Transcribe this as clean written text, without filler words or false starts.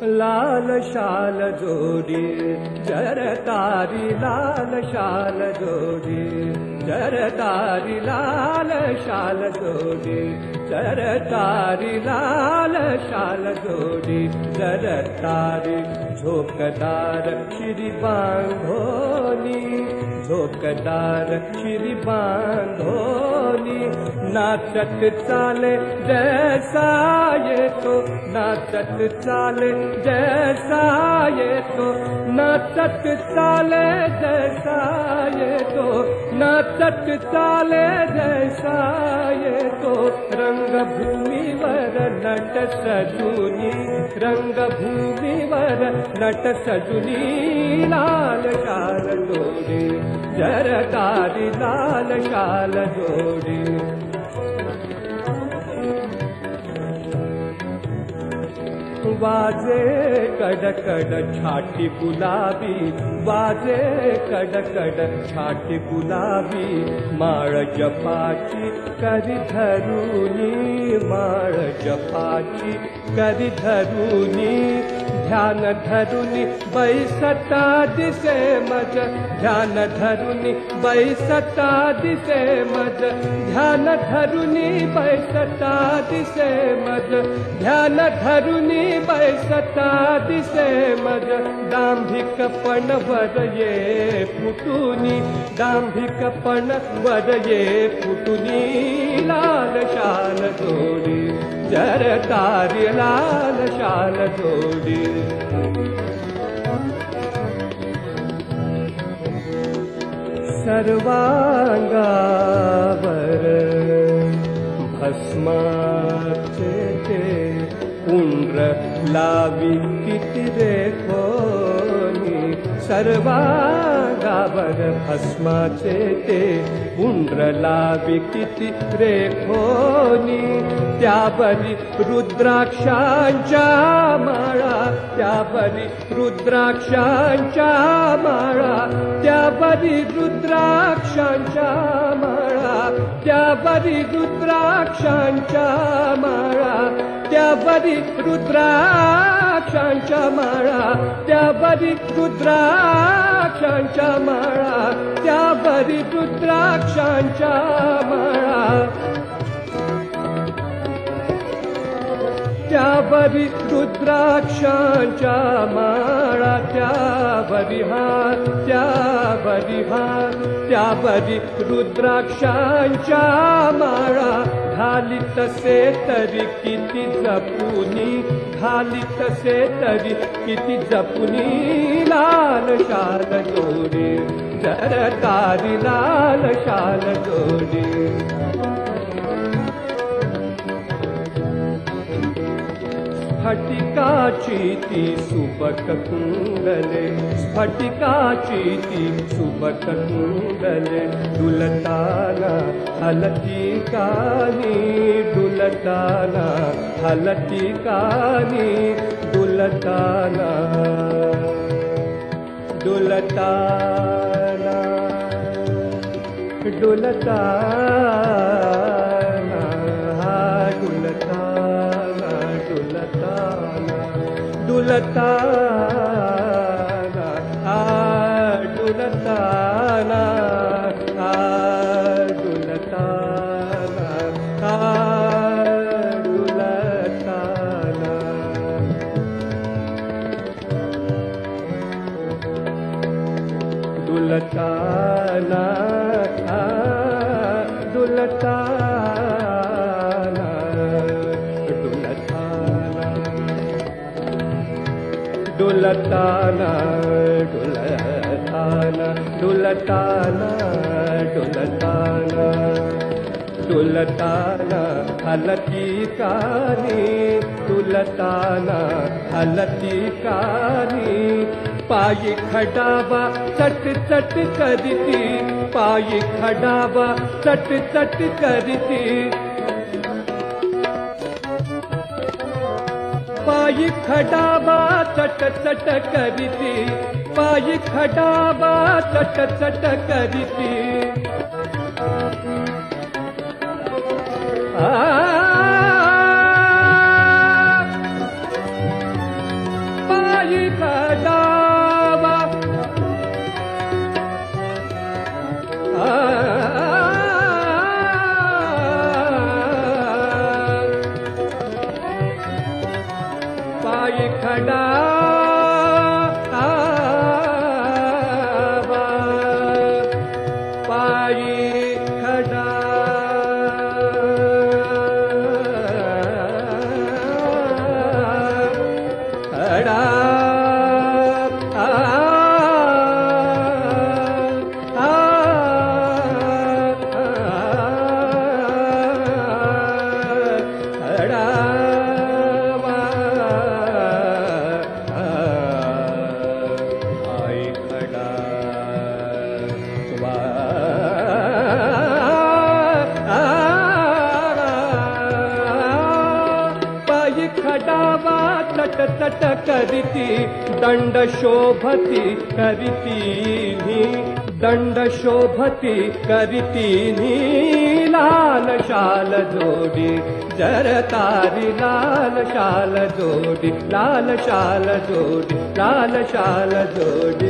लाल शाल जोडी जरतारी लाल शाल जोडी जरतारी लाल शाल जोडी जरतारी लाल शाल जोडी जरतारी झोकदार शिरी बांधोनी झोकदार शिरी बांधोनी नाचत चाले जैसा ये तो नाचत चाले जैसा ये तो नाचत चाले जैसा ये तो नाचत चाले जैसा ये तो रंगभूमीवर नट सजुनी रंगभूमीवर नट सजुनी लाल शाल जोडी जरतारी लाल शाल जोडी वाजे कडकड छाटी गुलाबी वाजे कडकड छाटी गुलाबी माळ जपाची करी धरुनी माळ जपाची करी धरुनी ध्यान धरुनी बैसता दिसे मज ध्यान धरुनी बैसता दिसे मज ध्यान धरुनी बैसता दिसे मज ध्यान धरुनी बैसता दिसे मज दांभिकपण वर ये फुटुनी दांभिकपण वर ये फुटुनी लाल शाल जोडी जरतारी लाल शाल जोडी सर्वांगावर भस्माचे ते पुंड्र लावी किती रेखोनी सर्वांगावर भस्माचे ते पुंड्र लावी किती रेखोनी त्यावरी रुद्राक्षांच्या माळा त्यावरी रुद्राक्षांच्या माळा त्यावरी रुद्राक्षांच्या माळा त्यावरी रुद्राक्षांच्या माळा त्यावरी रुद्राक्षांच्या माळा त्यावरी रुद्राक्षांच्या माळा त्यावरी रुद्राक्षांच्या माळा त्यावरी रुद्राक्षांच्या माळा त्यावरी हार त्यावरी हार त्यावरी रुद्राक्षांच्या माळा घाली तसे तरी किती जपुनी घाली तसे तरी किती जपुनी लाल शाल जोडी जरतारी लाल शाल जोडी स्फटिकाची ती सुबक कुंडले स्फटिकाची ती सुबक कुंडले डुलताना हलती कानी डुलताना हलती कानी डुलताना डुलताना डुलताना डुलताना डुलताना डुलताना डुलताना डुलताना डुलताना डुलताना डुलताना डुलताना डुलताना डुलताना हलती कानी डुलताना हलती कानी पायी खडावा चट चट करती पायी खडावा चट चट करती पायी खडावा चट चट करती पायी खडावा चट चट करती खडा पायी खडा खडा खडावा चट चट करिती दंड शोभती करिती दंड शोभती करिती लाल शाल जोडी जर तारी लाल शाल जोडी लाल शाल जोडी लाल शाल जोडी